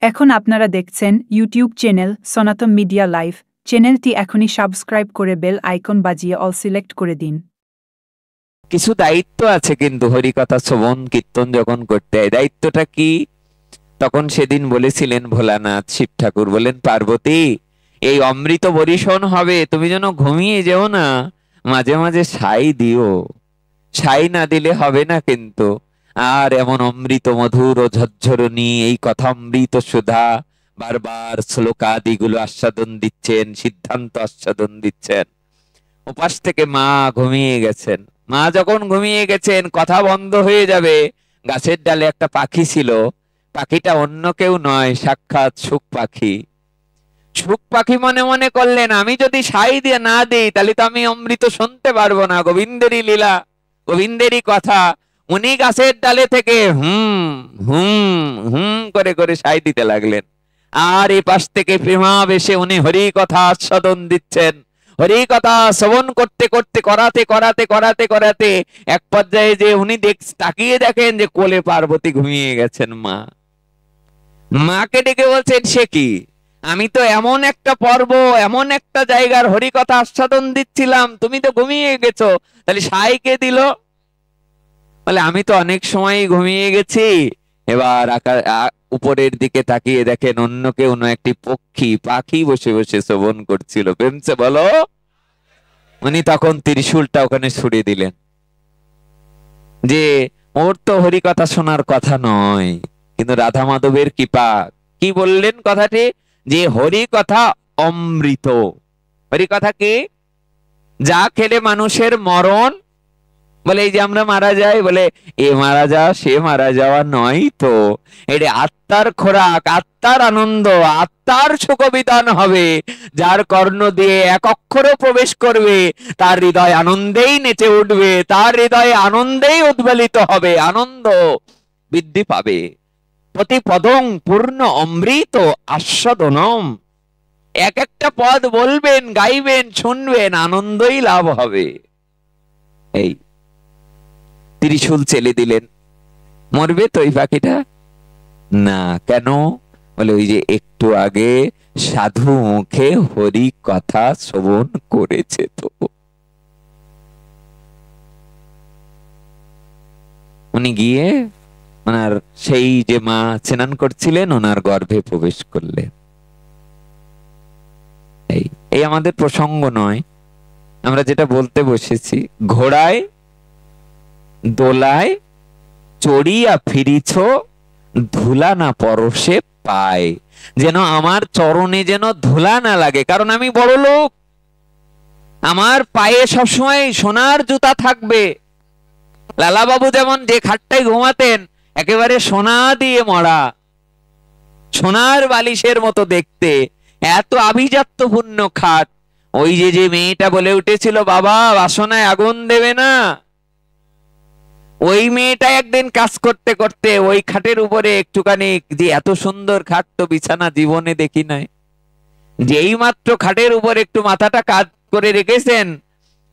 এখন আপনারা দেখছেন ইউটিউব চ্যানেল সনাতন মিডিয়া লাইভ। চ্যানেলটি এখনই সাবস্ক্রাইব করে বেল আইকন বাজিয়ে অল সিলেক্ট করে দিন। কিছু দায়িত্ব আছে কিন্তু হরিকথা শ্রবণ কীর্তন যখন করতে হয়, দায়িত্বটা কি? তখন সেদিন বলেছিলেন ভোলানাথ, শিব ঠাকুর বলেন, পার্বতী এই অমৃত বরিশন হবে, তুমি যেন ঘুমিয়ে যেও না, মাঝে মাঝে ছাই দিও। ছাই না দিলে হবে না কিন্তু। আর এমন অমৃত মধুর ও ঝরঝরণী এই কথা অমৃত সুধা বারবার শ্লোকাদিগুলো আস্বাদন দিচ্ছেন, সিদ্ধান্ত আস্বাদন দিচ্ছেন। ওপাশ থেকে মা ঘুমিয়ে গেছেন। মা যখন ঘুমিয়ে গেছেন, কথা বন্ধ হয়ে যাবে। গাছের ডালে একটা পাখি ছিল, পাখিটা অন্য কেউ নয়, সাক্ষাৎ সুখ পাখি। সুখ পাখি মনে মনে করলেন, আমি যদি সাই দিয়ে না দিই তাহলে তো আমি অমৃত শুনতে পারবো না। গোবিন্দেরই লীলা, গোবিন্দেরই কথা। উনি গাছের ডালে থেকে হুম হুম হুম করে করে সাই দিতে লাগলেন। আর এই পাশ থেকে প্রেমাবেশে উনি হরি কথা আস্বাদন দিচ্ছেন। হরি কথা শ্রবণ করতে করতে করাতে করাতে করাতে করাতে এক পর্যায়ে যে উনি তাকিয়ে দেখেন যে কোলে পার্বতী ঘুমিয়ে গেছেন। মাকে ডেকে বলছেন, সে কি, আমি তো এমন একটা পর্ব, এমন একটা জায়গার হরি কথা আস্বাদন দিচ্ছিলাম, তুমি তো ঘুমিয়ে গেছো, তাহলে সাই কে দিল? বলে, আমি তো অনেক সময় ঘুমিয়ে গেছি। এবার উপরের দিকে তাকিয়ে দেখেন অন্য কেউ নয়, একটি পাখি বসে বসে শ্রবণ করছিল। প্রেমছে বলো। উনি তখন ত্রিশূলটা ওখানে ছুড়ে দিলেন, যে ওর তো হরি কথা শোনার কথা নয়, কিন্তু রাধা মাধবের কৃপা। কি বললেন কথাটি? যে হরি কথা অমৃত। হরি কথা কি? যা খেলে মানুষের মরণ, বলে এই যে আমরা মারা যাই, বলে এ মারা যাওয়া সে মারা যাওয়া নয় তো, এটা আত্মার খোরাক, আত্মার আনন্দ, আত্মার সুখ বিধান হবে। যার কর্ণ দিয়ে এক অক্ষরও প্রবেশ করবে, তার হৃদয় আনন্দেই নেচে উঠবে, তার হৃদয়ে আনন্দেই উদ্বেলিত হবে, আনন্দ বৃদ্ধি পাবে। প্রতি পদং পূর্ণ অমৃত আস্বাদনম। এক একটা পদ বলবেন, গাইবেন, শুনবেন, আনন্দই লাভ হবে। এই ত্রিশূল চেলে দিলেন। মরবে তো এই পাখিটা? না। কেন? বলে, ওই যে একটু আগে সাধু মুখে হরি কথা শ্রবণ করেছে তো। উনি গিয়ে ওনার সেই যে মা স্নান করছিলেন ওনার গর্ভে প্রবেশ করলেন। এই আমাদের প্রসঙ্গ নয়, আমরা যেটা বলতে বসেছি, ঘোড়ায় দোলায় চড়িয়া ফিরিছ, ধুলা না পরশে পায়। যেন আমার চরণে যেন ধুলা না লাগে, কারণ আমি বড় লোক, আমার পায়ে সবসময় সোনার জুতা থাকবে। লালাবাবু যেমন যে খাটটায় ঘুমাতেন, একেবারে সোনা দিয়ে মরা, সোনার বালিশের মতো দেখতে, এত আভিজাত্যপূর্ণ খাট। ওই যে মেয়েটা বলে উঠেছিল, বাবা বাসনায় আগুন দেবে না, ওই মেয়েটা একদিন কাজ করতে করতে ওই খাটের উপরে একটুখানি, যে এত সুন্দর খাট তো বিছানা জীবনে দেখি নাই, যেই মাত্র খাটের উপর একটু মাথাটা কাজ করে রেখেছেন,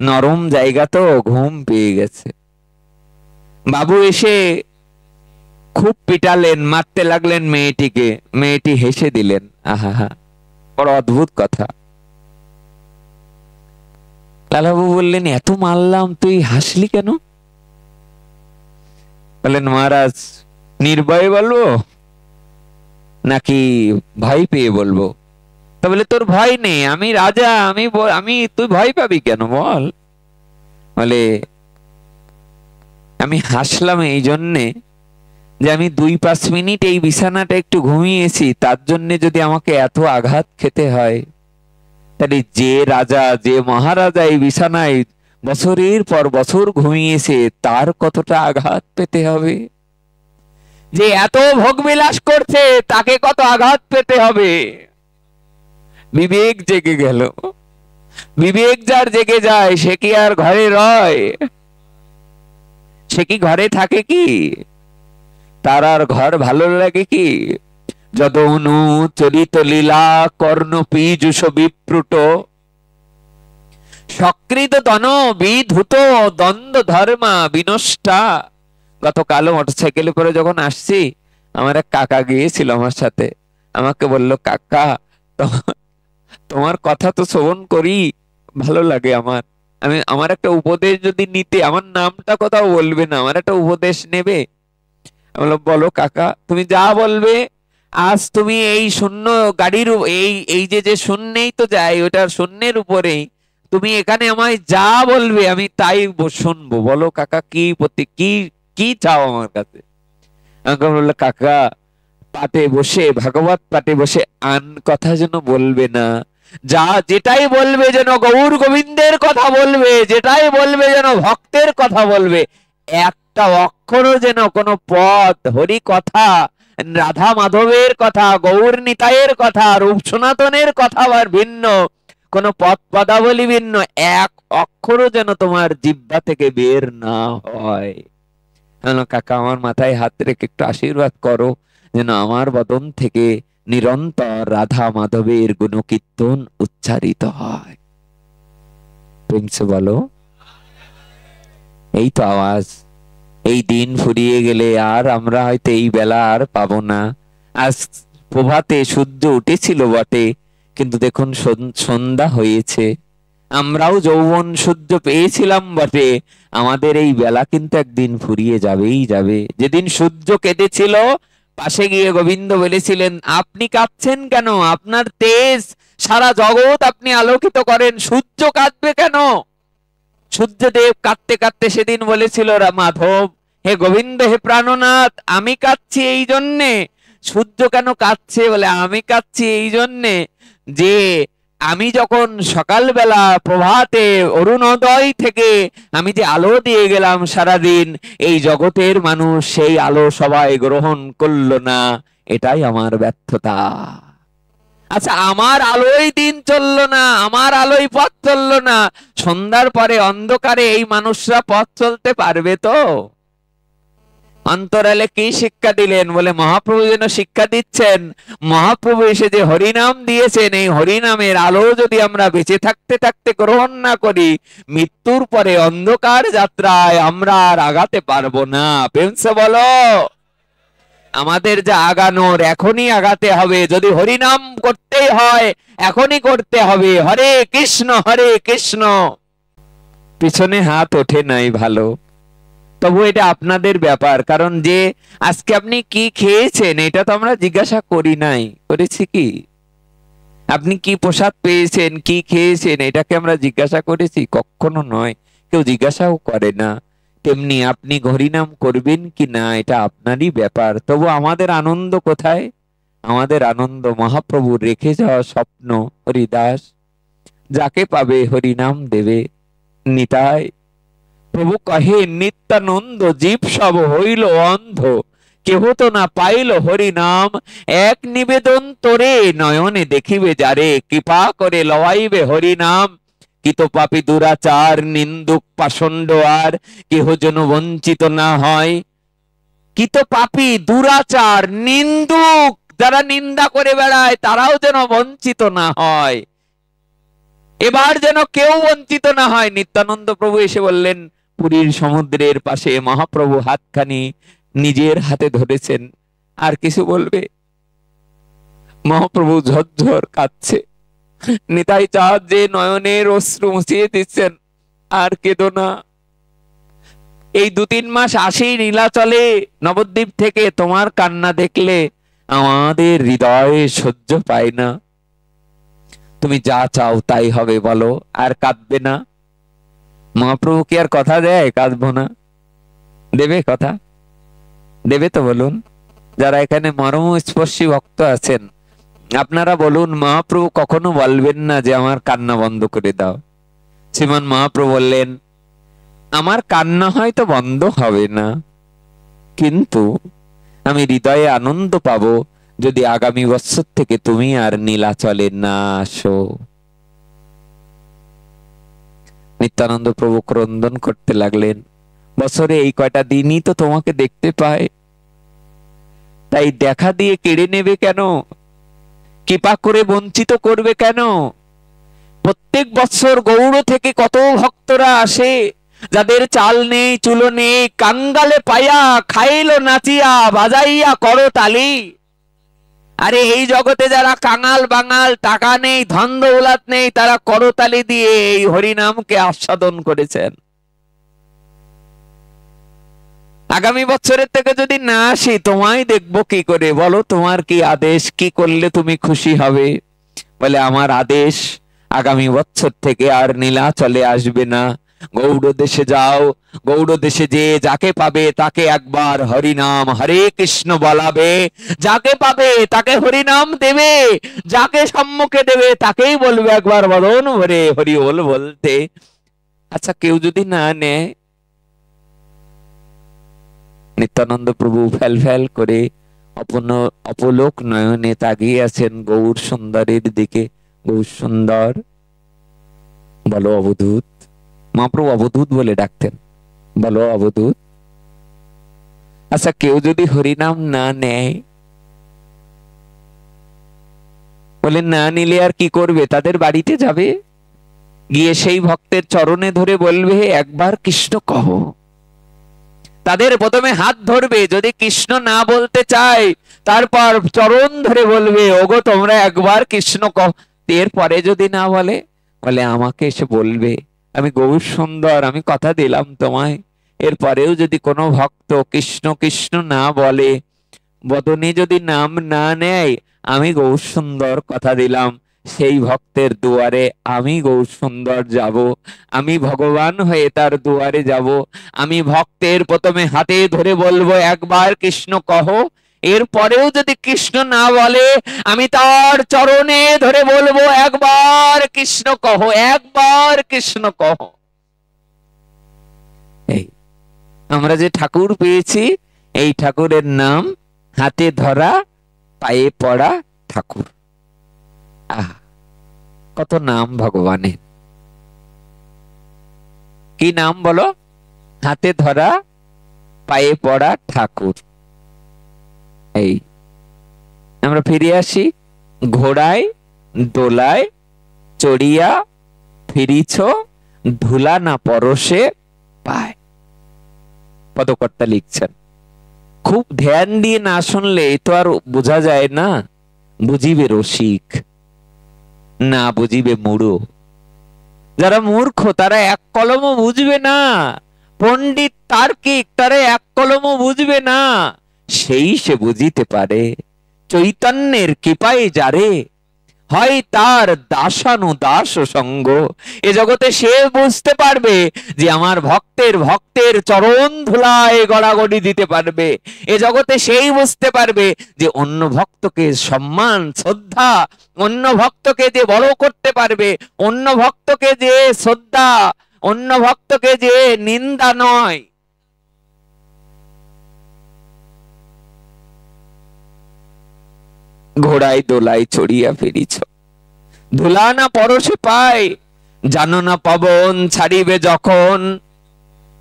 নরম জায়গা তো, ঘুম পেয়ে গেছে। বাবু এসে খুব পিটালেন, মারতে লাগলেন মেয়েটিকে। মেয়েটি হেসে দিলেন। আহা, বড় অদ্ভুত কথা। লালাবাবু বললেন, এত মারলাম, তুই হাসলি কেন? বললেন, মহারাজ নির্ভয়ে বলবো নাকি ভয় পেয়ে বলবো? তা বলে, তোর ভয় নেই, আমি রাজা, আমি তুই ভয় পাবি কেন বল? বলে, আমি হাসলাম এই জন্যে যে আমি 2-5 মিনিট এই বিছানাটা একটু ঘুমিয়েছি, তার জন্য যদি আমাকে এত আঘাত খেতে হয়, তাহলে যে রাজা, যে মহারাজা এই বিছানায় বছরের পর বছর ঘুমিয়েছে, তার কতটা আঘাত পেতে হবে? যে এত ভোগবিলাস করছে, তাকে কত আঘাত পেতে হবে? বিবেক জেগে গেল। বিবেক যার জেগে যায়, সে কি আর ঘরে রয়? সে কি ঘরে থাকে কি? তার আর ঘর ভালো লাগে কি? যদনু চরিত লীলা কর্ণ পীযুষ বিপ্রুট, সকৃত তন বিধুত দ্বন্দ্ব ধর্মা বিনষ্টা। গতকালও মোটরসাইকেলে করে যখন আসছি, আমার এক কাকা গিয়েছিল আমার সাথে, আমাকে বলল, কাকা তোমার কথা তো শ্রবণ করি, ভালো লাগে আমার। আমার একটা উপদেশ যদি নিতে, আমার নামটা কোথাও বলবে না, আমার একটা উপদেশ নেবে। বললো, বলো কাকা, তুমি যা বলবে। আজ তুমি এই শূন্য গাড়ির এই যে শূন্যেই তো যাই, ওটার শূন্যের উপরেই তুমি এখানে আমায় যা বলবে আমি তাই শুনবো। বলো কাকা, কি কি চাও আমার কাছে? আমাকে বললো, কাকা পাটে বসে, ভাগবত পাটে বসে আন কথা যেন বলবে না, যেটাই বলবে যেন গৌর গোবিন্দের কথা বলবে, যেটাই বলবে যেন ভক্তের কথা বলবে। একটা অক্ষরও যেন কোনো পদ, হরি কথা, রাধা মাধবের কথা, গৌর নিতাইয়ের কথা, রূপ সনাতনের কথা আর ভিন্ন কোন পদ পদাবলী ভিন্ন এক অক্ষরও যেন তোমার জিহ্বা থেকে বের না হয়। কাকা আমার মাথায় হাত রেখে একটু আশীর্বাদ করো যেন আমার বদন থেকে নিরন্তর রাধা মাধবের গুণকীর্তন উচ্চারিত হয়। প্রেমসে বলো, এই তো আওয়াজ। এই দিন ফুরিয়ে গেলে আর আমরা হয়তো এই বেলা আর পাবো না। আজ প্রভাতে সূর্য উঠেছিল বটে, কিন্তু দেখুন সন্ধ্যা হয়েছে। আমরাও যৌবন সূর্য পেয়েছিলাম বটে, আমাদের এই বেলা কিন্তু একদিন ফুরিয়ে যাবেই যাবে। যেদিন সূর্য কেঁদেছিল, পাশে গিয়ে গোবিন্দ বলেছিলেন, আপনি কাঁদছেন কেন? আপনার তেজ সারা জগৎ আপনি আলোকিত করেন, সূর্য কাঁদবে কেন? সূর্যদেব কাঁদতে কাঁদতে সেদিন বলেছিল, মাধব, হে গোবিন্দ, হে প্রাণনাথ, আমি কাঁদছি এই জন্যে। সূর্য কেন কাঁদছে? বলে, আমি কাঁদছি এই জন্যে যে আমি যখন সকালবেলা প্রভাতে অরুণোদয় থেকে আমি যে আলো দিয়ে গেলাম সারাদিন, এই জগতের মানুষ সেই আলো সবাই গ্রহণ করলো না, এটাই আমার ব্যর্থতা। আচ্ছা, আমার আলোয় দিন চললো না, আমার আলোয় পথ চললো না, সন্ধ্যার পরে অন্ধকারে এই মানুষরা পথ চলতে পারবে তো? অন্তরালে কি শিক্ষা দিলেন? বলে, মহাপ্রভু যেন শিক্ষা দিচ্ছেন, মহাপ্রভু এসে যে হরিনাম দিয়েছেন, এই হরিনামের আলো যদি আমরা বেঁচে থাকতে থাকতে গ্রহণ না করি, মৃত্যুর পরে অন্ধকার যাত্রায় আমরা আর আগাতে পারবো না। প্রেমসে বলো, আমাদের যা আগানোর এখনই আগাতে হবে। যদি হরিনাম করতেই হয় এখনই করতে হবে। হরে কৃষ্ণ হরে কৃষ্ণ। পিছনে হাত ওঠে নাই, ভালো, তবু এটা আপনাদের ব্যাপার। কারণ যে আজকে আপনি কি খেয়েছেন এটা তো আমরা জিজ্ঞাসা করি নাই, করেছি কি? আপনি কি প্রসাদ পেয়েছেন, কি খেয়েছেন, এটাকে আমরা জিজ্ঞাসা করেছি? কখনো নয়, কেউ জিজ্ঞাসাও করে না। তেমনি আপনি হরিনাম করবেন কি না এটা আপনারই ব্যাপার। তবু আমাদের আনন্দ কোথায়? আমাদের আনন্দ মহাপ্রভুর রেখে যাওয়া স্বপ্ন, হরিদাস যাকে পাবে হরিনাম দেবে। নিতাই প্রভু কহে, নিত্যানন্দ জীব সব হইল অন্ধ, কেহ তো না পাইল হরিনাম। এক নিবেদন তোরে নয়নে দেখিবে যারে, কৃপা করে লওয়াইবে হরিনাম। কিত পাপী দুরাচার নিন্দুক পাষণ্ড আর কেহ যেন বঞ্চিত না হয়। কিত পাপী দুরাচার নিন্দুক, যারা নিন্দা করে বেড়ায় তারাও যেন বঞ্চিত না হয়। এবার যেন কেউ বঞ্চিত না হয়। নিত্যানন্দ প্রভু এসে বললেন, পুরীর সমুদ্রের পাশে মহাপ্রভু হাতখানি নিজের হাতে ধরেছেন। আর কিছু বলবে? মহাপ্রভু ঝরঝর কাঁদছে। নিতাই চাঁদ যে নয়নের অশ্রু মুছিয়ে দিচ্ছেন, আর কেঁদো না। এই 2-3 মাস আসেই নীলাচলে নবদ্বীপ থেকে তোমার কান্না দেখলে আমাদের হৃদয়ে সহ্য পায় না। তুমি যা চাও তাই হবে, বলো, আর কাঁদবে না। মহাপ্রভু কি আর কথা দেয় কাঁদবো না? দেবে কথা? দেবে তো বলুন? যারা এখানে মর্ম স্পর্শী ভক্ত আছেন, আপনারা বলুন, মহাপ্রভু কখনো বলবেন না যে আমার কান্না বন্ধ করে দাও। শ্রীমান মহাপ্রভু বললেন, আমার কান্না হয়তো বন্ধ হবে না, কিন্তু আমি হৃদয়ে আনন্দ পাবো যদি আগামী বছর থেকে তুমি আর নীলাচলে না আসো। নিত্যানন্দ প্রভু ক্রন্দন করতে লাগলেন, বছরে এই কয়টা দিনই তো তোমাকে দেখতে পায়, তাই দেখা দিয়ে কেড়ে নেবে কেন? কৃপা করে বঞ্চিত করবে কেন? প্রত্যেক বছর গৌড় থেকে কত ভক্তরা আসে, যাদের চাল নেই চুলো নেই, কাঙ্গালে পায়া খাইলো নাচিয়া বাজাইয়া করো তালি। আরে এই জগতে যারা কাঙাল বাঙাল, টাকা নেই, ধন দৌলত নেই, তারা করতালি দিয়ে এই হরিনামকে আস্বাদন করেছেন। আগামী বছরের থেকে যদি না আসি, তোমায় দেখবো কি করে? বলো তোমার কি আদেশ, কি করলে তুমি খুশি হবে? বলে আমার আদেশ, আগামী বছর থেকে আর নীলাচলে আসবে না, গৌড় দেশে যাও, গৌড় দেশে যে যাকে পাবে তাকে একবার হরিনাম হরে কৃষ্ণ বলাবে, যাকে পাবে তাকে হরিনাম দেবে, যাকে সম্মুখে দেবে তাকেই বলবে একবার বদন ভরে হরি বল বলতে। আচ্ছা কেউ যদি না নেয়? নিত্যানন্দ প্রভু ফ্যাল ফ্যাল করে অপলোক নয়নে তাকিয়ে আছেন গৌর সুন্দরের দিকে। গৌর সুন্দর, বলো অবধূত। মহাপ্রভু অবধূত বলে ডাকতেন, বলো অবধূত। আচ্ছা কেউ যদি হরিনাম না নেয়? বলে না নিলে আর কি করবে? তাদের বাড়িতে যাবে, গিয়ে সেই ভক্তের চরণে ধরে বলবে একবার কৃষ্ণ কহ। তাদের প্রথমে হাত ধরবে, যদি কৃষ্ণ না বলতে চায় তারপর চরণ ধরে বলবে ওগো তোমরা একবার কৃষ্ণ কহ। এরপরে যদি না বলে, বলে আমাকে এসে বলবে আমি গৌর সুন্দর, আমি কথা দিলাম তোমায়। এরপরেও যদি কোনো ভক্ত কৃষ্ণ কৃষ্ণ না বলে, বদনে যদি নাম না নেয়, আমি গৌর সুন্দর কথা দিলাম, সেই ভক্তের দুয়ারে আমি গৌর সুন্দর যাব, আমি ভগবান হয়ে তার দুয়ারে যাব। আমি ভক্তের প্রথমে হাতে ধরে বলবো একবার কৃষ্ণ কহ। এরপরেও যদি কৃষ্ণ না বলে, আমি তার চরণে ধরে বলবো একবার কৃষ্ণ কহ, একবার কৃষ্ণ কহ। এই আমরা যে ঠাকুর পেয়েছি, এই ঠাকুরের নাম হাতে ধরা পায়ে পড়া ঠাকুর। আহ কত নাম ভগবানের! কি নাম বলো? হাতে ধরা পায়ে পড়া ঠাকুর। এই আমরা ফিরে আসি। ঘোড়ায় দোলায় চড়িয়া ফিরিছ, ধুলা না পরশে পায়। পদকর্তা লিখছেন। খুব ধ্যান দিয়ে না শুনলে তো আর বোঝা যায় না। বুঝিবে রসিক, না বুঝিবে মূঢ়। যারা মূর্খ তারা এক কলমও বুঝবে না, পণ্ডিত তার্কিক তারা এক কলমও বুঝবে না, সেই সে বুঝিতে পারে। চৈতন্যের কৃপায় যারে হয় তার দাসানুদাস সঙ্গ। এ জগতে সে বুঝতে পারবে যে আমার ভক্তের চরণ ধুলায় গড়াগড়ি দিতে পারবে। এ জগতে সেই বুঝতে পারবে যে অন্য ভক্তকে সম্মান শ্রদ্ধা, অন্য ভক্তকে যে বড় করতে পারবে, অন্য ভক্তকে যে শ্রদ্ধা, অন্য ভক্তকে যে নিন্দা নয়। ঘোড়ায় দোলায় চড়িয়া ফিরিছ, ধুলা না পরশে পায়। জানো না পবন ছাড়িবে যখন,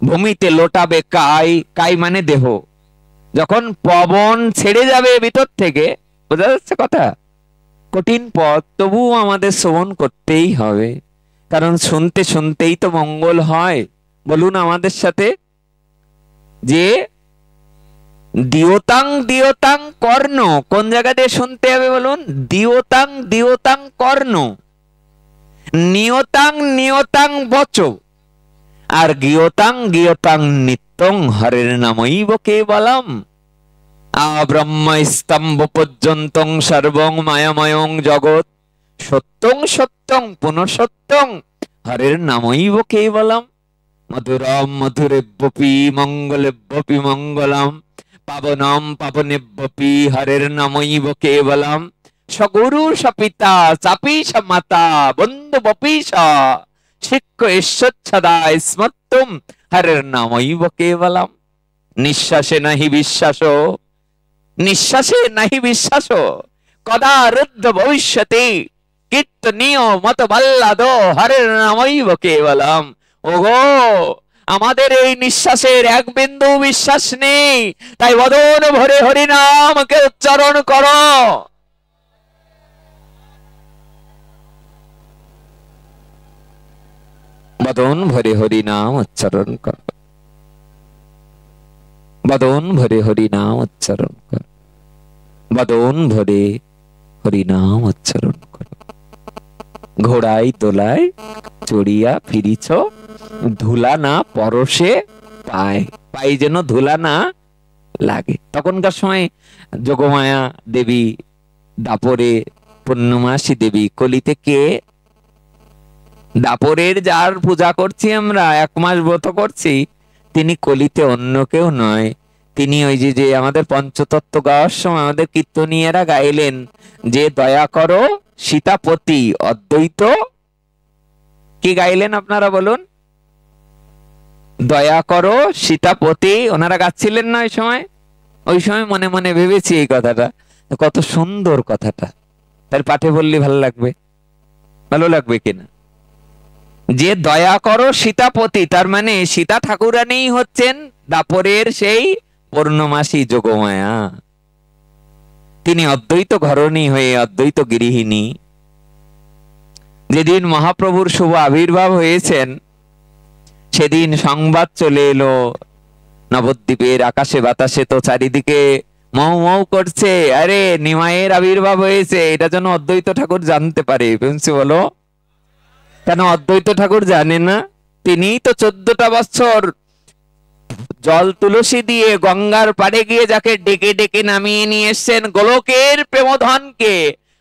ভূমিতে লোটাবে কাই। কাই মানে দেহ। যখন পবন ছেড়ে যাবে ভিতর থেকে, বোঝা যাচ্ছে কথা? কঠিন পথ, তবুও আমাদের শ্রবণ করতেই হবে, কারণ শুনতে শুনতেই তো মঙ্গল হয়। বলুন আমাদের সাথে, যে দিওতাং দিওতাং কর্ণ, কোন জায়গা দিয়ে শুনতে হবে বলুন? দিওতাং দিওতাং কর্ণ, নিয়তাং নিয়তাং বচ, আর গিয়তাং গিয়তাং নিত্যং হরের নামৈব কেবলম। আব্রহ্ম স্তম্ভ পর্যন্তং সর্বং মায়াময়ং জগৎ, সত্যং সত্যং পুনঃসত্যং হরের নামৈব কেবলম। মধুরম মধুরেব্যপি মঙ্গলেব্যপি মঙ্গলম, পাবনম পাবনেব্যপি হরের নামৈব কেবলম। সগুরু সপিতা চাপি মাতা বন্ধু বপিস, শিক্ষ ঈশ্বচ্ছদা স্মত্তুম হরের নামৈব কেবলম। নিঃশ্বাসে নাহি বিশ্বাস, নিঃশ্বাসে নাহি বিশ্বাস, কদা রুদ্ধ ভবিষ্যতি কীর্তনীয় মত বল্লাদ হরের নামৈব কেবলম। ওগো আমাদের এই নিঃশ্বাসের এক বিন্দু বিশ্বাস নেই, তাই বদন ভরে হরিনামকে উচ্চারণ করো। বদন ভরে হরিনাম উচ্চারণ কর, বদন ভরে হরিনাম উচ্চারণ কর, বদন ভরে হরিনাম উচ্চারণ করো। ঘোড়ায় দোলায় চড়িয়া ফিরিছ, ধুলা না পরশে পায়, পায়ে যেন ধুলা না লাগে। তখনকার সময় যোগমায়া দেবী, দাপরে পূর্ণমাসী দেবী, কলিতে কে? দাপরের যার পূজা করছি আমরা, 1 মাস ব্রত করছি, তিনি কলিতে অন্য কেউ নয়। তিনি ওই যে আমাদের পঞ্চতত্ত্ব গাওয়ার সময় আমাদের কীর্তনীয়রা গাইলেন যে দয়া করো সীতাপতি অদ্বৈত, কি গাইলেন আপনারা বলুন? দয়া করো সীতাপতি, ওনারা গাচ্ছিলেন না ওই সময়? ওই সময় মনে মনে ভেবেছি এই কথাটা, কত সুন্দর কথাটা। তার পাঠে বললে ভালো লাগবে, ভালো লাগবে কিনা? যে দয়া করো সীতাপতি, তার মানে সীতা ঠাকুরানী হচ্ছেন দাপরের সেই পূর্ণমাসী যোগমায়া। তিনি অদ্বৈত ঘরণী হয়ে অদ্বৈত গৃহিণী। যেদিন মহাপ্রভুর শুভ আবির্ভাব হয়েছেন সেদিন সংবাদ চলে এলো নবদ্বীপের আকাশে বাতাসে, তো চারিদিকে মৌ মৌ করছে, আরে নিমাইয়ের আবির্ভাব হয়েছে, এটা যেন অদ্বৈত ঠাকুর জানতে পারে। বলো কেন অদ্বৈত ঠাকুর জানে না? তিনি তো 14টা বছর জল তুলসী দিয়ে গঙ্গার পাড়ে গিয়ে যাকে ডেকে ডেকে নামিয়ে নিয়ে এসছেন, গোলকের প্রেমধনকে,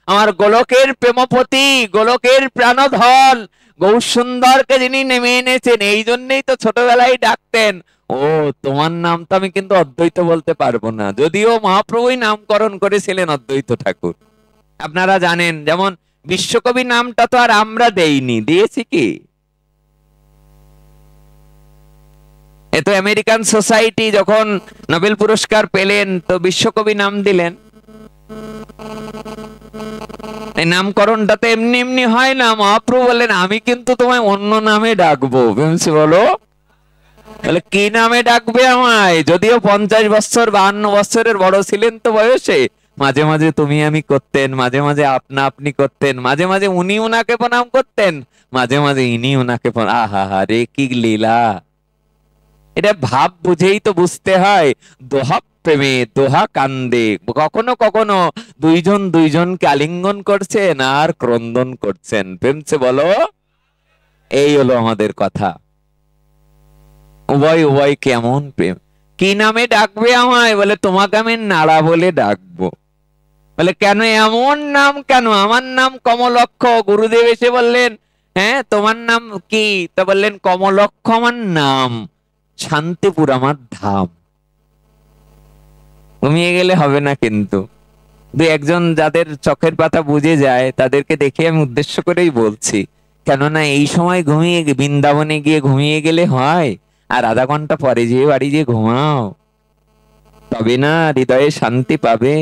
আমার গোলকের প্রেমপতি, গোলকের প্রাণধন গৌর সুন্দরকে যিনি নেমে এনেছেন, এই জন্যই তো ছোটবেলায় ডাকতেন, ও তোমার নাম তো আমি কিন্তু অদ্বৈত বলতে পারবো না, যদিও মহাপ্রভুই নামকরণ করেছিলেন অদ্বৈত ঠাকুর। আপনারা জানেন, যেমন বিশ্বকবি নামটা তো আর আমরা দেইনি, দিয়েছি কি? এ তো আমেরিকান সোসাইটি যখন নোবেল পুরস্কার পেলেন তো বিশ্বকবি নাম দিলেন। এই নামকরণটা তো এমনি এমনি হয় না। মহাপ্রভু বললেন আমি কিন্তু তোমায় অন্য নামে ডাকবো। বলো বলে কি নামে ডাকবে আমায়? যদিও 50 বছর 52 বছরের বড় ছিলেন তো বয়সে, মাঝে মাঝে তুমি আমি করতেন, মাঝে মাঝে আপনা আপনি করতেন, মাঝে মাঝে উনি উনাকে প্রণাম করতেন, মাঝে মাঝে ইনি উনাকে। আহা হা রে, কি লীলা! এটা ভাব বুঝেই তো বুঝতে হয়। দোহা প্রেমে দোহা কান্দে, কখনো কখনো দুইজন দুইজনকে আলিঙ্গন করছেন আর ক্রন্দন করছেন। প্রেমছে বলো, এই হলো আমাদের কথা। উভয় উভয় কেমন প্রেম। কি নামে ডাকবে আমায়? বলে তোমাকে আমি নাড়া বলে ডাকবো। বলে কেন এমন নাম কেন? আমার নাম কমলক্ষ। গুরুদেব এসে বললেন হ্যাঁ তোমার নাম কি? তা বললেন কমলক্ষ আমার নাম, শান্তিপুর আমার ধাম। ঘুমিয়ে গেলে হবে না কিন্তু। দুই একজন যাদের চোখের পাতা বুঝে যায় তাদেরকে দেখে আমি উদ্দেশ্য করেই বলছি, কেননা এই সময় ঘুমিয়ে বৃন্দাবনে গিয়ে ঘুমিয়ে গেলে হয়? আর আধা ঘন্টা পরে যেয়ে বাড়ি যেয়ে ঘুমাও, তবে না হৃদয়ে শান্তি পাবে।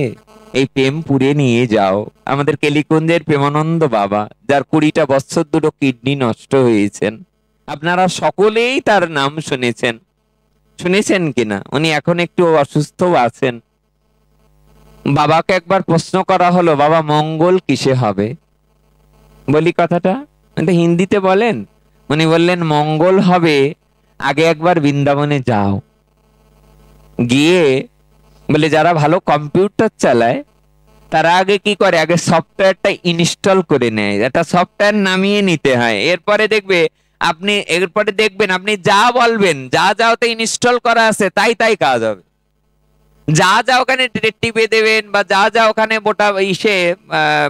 এই প্রেম পুরে নিয়ে যাও। আমাদের কেলিকুঞ্জের প্রেমানন্দ বাবা, যার 20টা বছর দুটো কিডনি নষ্ট হয়েছেন, আপনারা সকলেই তার নাম শুনেছেন। শুনেছেন কিনা? উনি এখন একটু অসুস্থ আছেন। বাবাকে একবার প্রশ্ন করা হলো, বাবা মঙ্গল কিসে হবে? বলি কথাটা হিন্দিতে বলেন। উনি বললেন মঙ্গল হবে, আগে একবার বৃন্দাবনে যাও, গিয়ে বলে যারা ভালো কম্পিউটার চালায় তারা আগে কি করে, আগে সফটওয়্যারটা ইনস্টল করে নেয়। একটা সফটওয়্যার নামিয়ে নিতে হয়, এরপরে দেখবেন আপনি যা বলবেন, যা যা ওতে ইনস্টল করা আছে তাই তাই কাজ হবে। যা যা ওখানে টিপে দেবেন বা যা যা ওখানে বোটা ইসে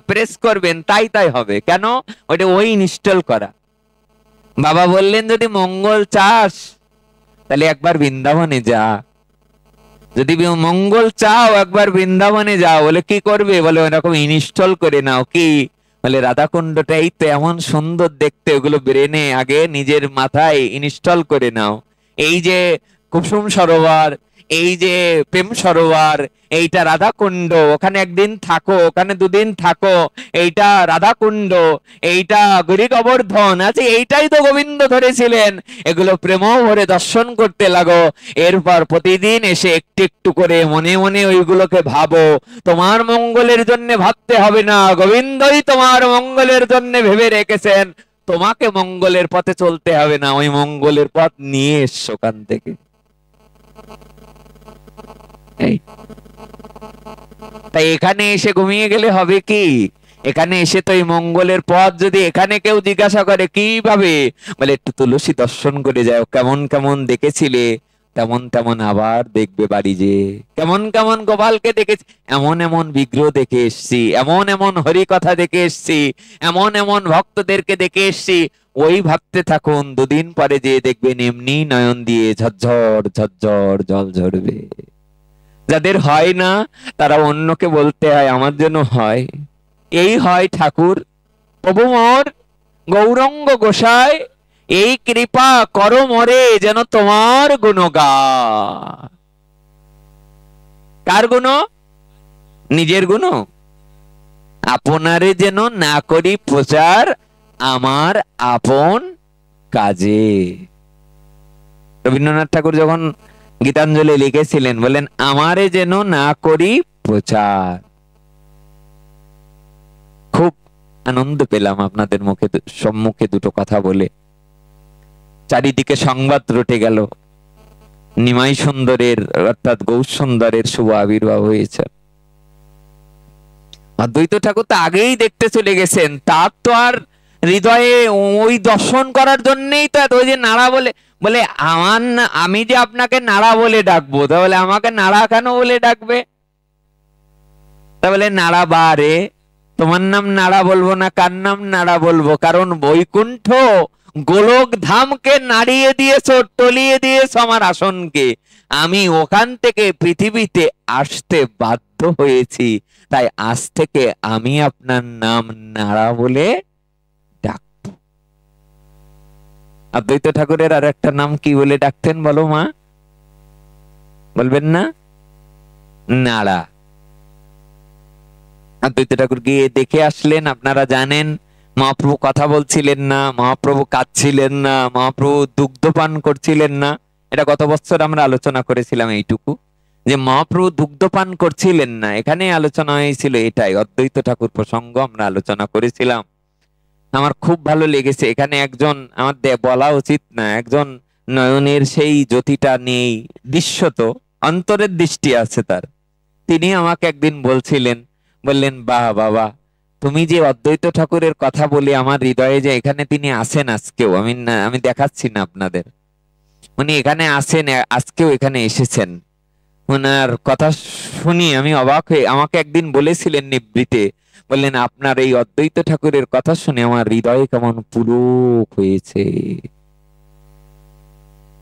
প্রেস করবেন তাই তাই হবে। কেন? ওটা ওই ইনস্টল করা। বাবা বললেন যদি মঙ্গল চাস তাহলে একবার বৃন্দাবনে যা, যদি মঙ্গল চাও একবার বৃন্দাবনে যাও। বলে কি করবে? বলে ওরকম ইনস্টল করে নাও। কি? বলে রাধাকুণ্ডটা এই তো এমন সুন্দর দেখতে, ওগুলো ব্রেনে আগে নিজের মাথায় ইনস্টল করে নাও। এই যে কুসুম সরোবর, এই যে প্রেম সরোবর, এইটা রাধাকুণ্ড, ওখানে একদিন থাকো, ওখানে 2 দিন থাকো। এইটা রাধাকুণ্ড, এইটা গিরি গোবর্ধন আছে, এইটাই তো গোবিন্দ ধরেছিলেন। এগুলো প্রেম ভরে দর্শন করতে লাগো। এরপর প্রতিদিন এসে একটু একটু করে মনে মনে ওইগুলোকে ভাবো। তোমার মঙ্গলের জন্য ভাবতে হবে না, গোবিন্দই তোমার মঙ্গলের জন্য ভেবে রেখেছেন। তোমাকে মঙ্গলের পথে চলতে হবে না, ওই মঙ্গলের পথ নিয়ে এসো ওখান থেকে। তাই এখানে এসে ঘুমিয়ে গেলে হবে কি? এখানে এসে তো এই মঙ্গলের পথ যদি এখানে কেউ জিজ্ঞাসা করে কিভাবে, বলে একটু তুলসী দর্শন করে যাও, কেমন কেমন দেখেছিলে তেমন তেমন আবার দেখবে বাড়ি যে, কেমন কেমন গোপালকে দেখেছি, এমন এমন বিগ্রহ দেখে এসছি, এমন এমন হরি কথা দেখে এসছি, এমন এমন ভক্তদেরকে দেখে এসছি, ওই ভাবতে থাকুন, দুদিন পরে যে দেখবেন এমনি নয়ন দিয়ে ঝরঝর ঝরঝর জল ঝরবে। যাদের হয় না তারা অন্যকে বলতে হয় আমার জন্য হয়। এই হয় ঠাকুর, প্রভু মোর গৌরঙ্গ গোসাই এই কৃপা করো মরে যেন তোমার গুণ গা। কার গুণ? নিজের গুণ। আপনারে যেন না করি প্রচার আমার আপন কাজে। রবীন্দ্রনাথ ঠাকুর যখন গীতাঞ্জলি লিখেছিলেন বলেন আমারে যেন না করি প্রচার। খুব আনন্দ পেলাম আপনাদের মুখে সম্মুখে দুটো কথা বলে। চারিদিকে সংবাদ রটে গেল নিমাই সুন্দরের অর্থাৎ গৌর সুন্দরের শুভ আবির্ভাব হয়েছে। অদ্বৈত ঠাকুর তো আগেই দেখতে চলে গেছেন, তার তো আর হৃদয়ে ওই দর্শন করার জন্যই তো ওই যে নাড়া বলে, বলে আমার আমি যে আপনাকে নাড়া বলে ডাকবো, তাহলে আমাকে নাড়া কেন বলে ডাকবে? তাহলে নাড়া বারে, তোমার নাম নাড়া বলবো না, কার নাম নাড়া বলবো? কারণ বৈকুণ্ঠ গোলক ধামকে নাড়িয়ে দিয়েছো, টলিয়ে দিয়েছো আমার আসনকে, আমি ওখান থেকে পৃথিবীতে আসতে বাধ্য হয়েছি, তাই আজ থেকে আমি আপনার নাম নাড়া বলে ডাকবো। অদ্বৈত ঠাকুরের আর একটা নাম কি বলে ডাকতেন বলো মা? বলবেন না? নাড়া। অদ্বৈত ঠাকুর গিয়ে দেখে আসলেন, আপনারা জানেন মহাপ্রভু কথা বলছিলেন না, মহাপ্রভু কাঁদছিলেন না, মহাপ্রভু দুগ্ধপান করছিলেন না। এটা গত বছর আমরা আলোচনা করেছিলাম এইটুকু, যে মহাপ্রভু দুগ্ধপান করছিলেন না। এখানে আলোচনা হয়েছিল এটাই, অদ্বৈত ঠাকুর প্রসঙ্গ আমরা আলোচনা করেছিলাম। আমার খুব ভালো লেগেছে, এখানে একজন আমার বলা উচিত না, একজন নয়নের সেই জ্যোতিটা নেই, দৃশ্যত অন্তরের দৃষ্টি আছে তার, তিনি আমাকে একদিন বলছিলেন, বললেন বাহ বাবা তুমি যে অদ্বৈত ঠাকুরের কথা বলি আমার হৃদয়ে যে এখানে তিনি আসেন আজকেও, আমি দেখাচ্ছি না আপনাদের, উনি এখানে আসেন, আজকেও এখানে এসেছেন। ওনার কথা শুনি আমি অবাক হয়ে, আমাকে একদিন বলেছিলেন নিবৃতে, বললেন আপনার এই অদ্বৈত ঠাকুরের কথা শুনে আমার হৃদয়ে কেমন পুলক হয়েছে।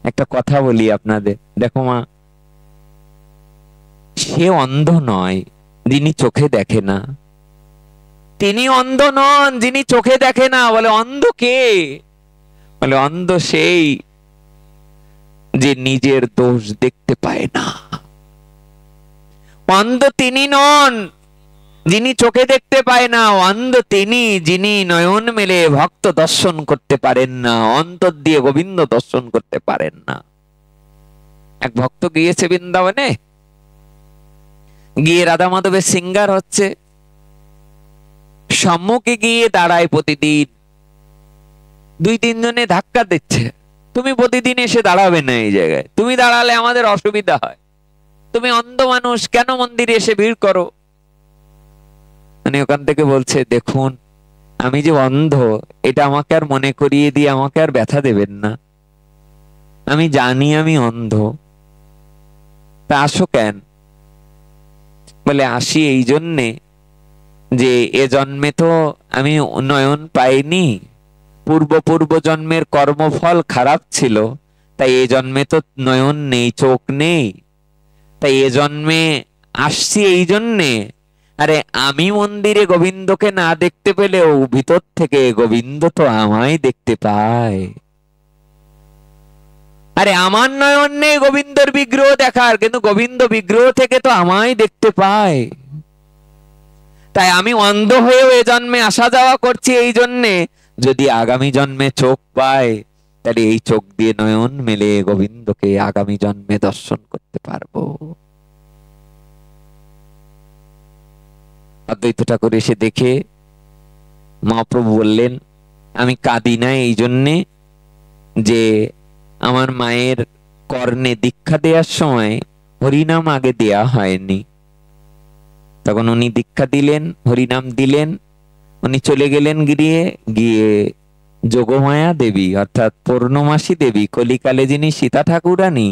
একটা কথা বলি আপনাদের, দেখো মা, সে অন্ধ নয় যিনি চোখে দেখে না, তিনি অন্ধ নন যিনি চোখে দেখে না। বলে অন্ধ কে? বলে অন্ধ সেই যে নিজের দোষ দেখতে পায় না। অন্ধ তিনি নন যিনি চোখে দেখতে পায় না, অন্ধ তিনি যিনি নয়ন মেলে ভক্ত দর্শন করতে পারেন না, অন্তর দিয়ে গোবিন্দ দর্শন করতে পারেন না। এক ভক্ত গিয়েছে বৃন্দাবনে, গিয়ে রাধা মাধবের সিঙ্গার হচ্ছে, সম্মুখে গিয়ে দাঁড়ায় প্রতিদিন, দুই তিনজনে ধাক্কা দিচ্ছে, তুমি প্রতিদিন এসে দাঁড়াবে না এই জায়গায়, তুমি দাঁড়ালে আমাদের অসুবিধা হয়, তুমি অন্ধ মানুষ কেন মন্দিরে এসে ভিড় করো? মানে ওখান থেকে বলছে দেখুন আমি যে অন্ধ এটা আমাকে আর মনে করিয়ে দিয়ে আমাকে আর ব্যথা দেবেন না, আমি জানি আমি অন্ধ, তা আসো কেন? বলে আসি এই জন্যে যে এ জন্মে তো আমি নয়ন পাইনি, পূর্ব জন্মের কর্মফল খারাপ ছিল, তাই এ জন্মে তো নয়ন নেই, চোখ নেই, তাই এ জন্মে আসছি এই জন্যে। আরে আমি মন্দিরে গোবিন্দকে না দেখতে পেলেও ভিতর থেকে গোবিন্দ তো আমায় দেখতে পায়। আরে আমার নয়ন নেই গোবিন্দর বিগ্রহ দেখার, কিন্তু গোবিন্দ বিগ্রহ থেকে তো আমায় দেখতে পায়। তাই আমি অন্ধ হয়েও এ জন্মে আসা যাওয়া করছি এই জন্যে, যদি আগামী জন্মে চোখ পায় তাহলে এই চোখ দিয়ে নয়ন মেলে গোবিন্দকে আগামী জন্মে দর্শন করতে পারবো। অদ্বৈত ঠাকুর এসে দেখে মহাপ্রভু বললেন আমি কাঁদি না এই জন্যে যে আমার মায়ের কর্ণে দীক্ষা দেওয়ার সময় হরিনাম আগে দেয়া হয়নি, তখন উনি দীক্ষা দিলেন, হরিনাম দিলেন, উনি চলে গেলেন গিয়ে গিয়ে যোগমায়া দেবী অর্থাৎ পূর্ণমাসী দেবী, কলিকালে যিনি সীতা ঠাকুরানী,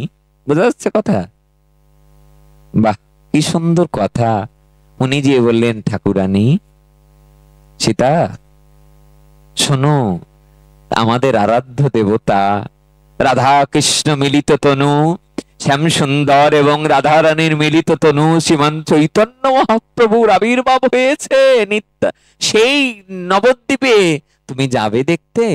বোঝা যাচ্ছে কথা? বাহ, কি সুন্দর কথা। উনি যে বললেন, ঠাকুরানী সীতা শোনো, আমাদের আরাধ্য দেবতা রাধা কৃষ্ণ মিলিত তনু, শ্যাম সুন্দর এবং রাধারানীর মিলিত তনু শ্রীমান চৈতন্য মহাপ্রভুর আবির্ভাব হয়েছে নিত্য সেই নবদ্বীপে, তুমি যাবে দেখতে?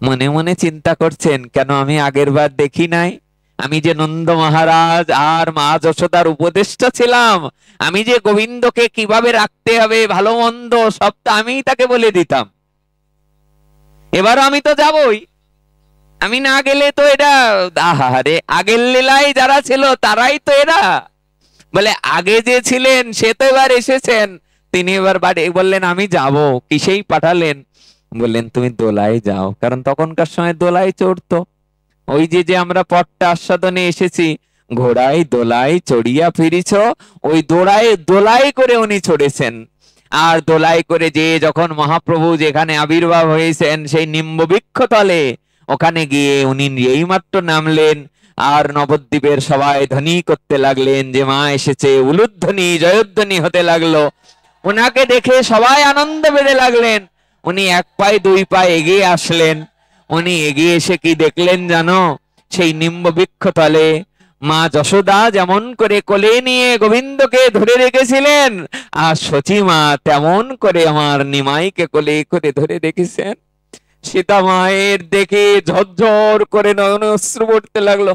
মনে মনে চিন্তা করছেন, কেন আমি আগের বার দেখি নাই? আমি যে নন্দ মহারাজ আর মা যশোদার উপদেষ্টা ছিলাম, আমি যে গোবিন্দকে কিভাবে রাখতে হবে ভালো মন্দ সবটা আমি তাকে বলে দিতাম। এবার আমি তো যাবই, আমি না গেলে তো এটা, আহারে আগের লীলায় যারা ছিল তারাই তো এরা। বলে আগে যে ছিলেন সে তো এবার এসেছেন, তিনি এবার বাড়ি বললেন আমি যাব। কিসেই পাঠালেন? বললেন তুমি দোলায় যাও, কারণ তখনকার সময় দোলায় চড়তো। ওই যে যে আমরা পট্টা আস্বাদনে এসেছি, ঘোড়ায় দোলায় চড়িয়া ফিরিছ, ওই দোলায় করে উনি চড়েছেন। আর দোলায় করে যে যখন মহাপ্রভু যেখানে আবির্ভাব হয়েছেন সেই নিম্ববৃক্ষ তলে, ওখানে গিয়ে উনি এইমাত্র নামলেন, আর নবদ্বীপের সবাই ধ্বনি করতে লাগলেন যে মা এসেছে, উলুধ্বনি জয়ধ্বনি হতে লাগলো। ওনাকে দেখে সবাই আনন্দ পেতে লাগলেন। উনি এক পায়ে দুই পায়ে এগিয়ে আসলেন। উনি এগিয়ে এসে কি দেখলেন জানো? সেই নিম্ববৃক্ষ তলে মা যশোদা যেমন করে কোলে নিয়ে গোবিন্দকে ধরে রেখেছিলেন, আর সচিমা তেমন করে আমার নিমাইকে কোলে করে ধরে রেখেছেন। সীতা মায়ের দেখে ঝরঝর করে নয়ন অশ্রু পড়তে লাগলো।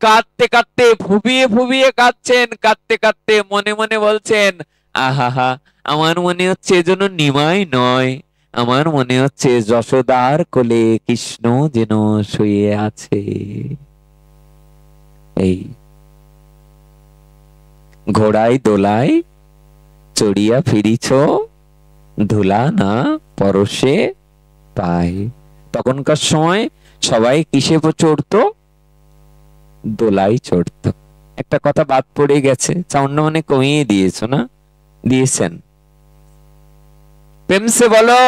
কাঁদতে কাঁদতে ফুপিয়ে ফুপিয়ে কাঁদছেন, কাঁদতে কাঁদতে মনে মনে বলছেন, আহা, আমার মনে হচ্ছে এজন্য নিমাই নয়, আমার মনে হচ্ছে যশোদার কোলে কৃষ্ণ যেন শুয়ে আছে। এই ঘোড়ায় দোলায় চড়িয়া ফিরিছ, ধুলা না পরশে পায়। তখনকার সময় সবাই কিসে চড়তো? দোলাই চড়তো। একটা কথা বাদ পড়ে গেছে, সাউন্ড মানে কমিয়ে দিয়েছো না? দিয়েছেন? প্রেম সে বলো।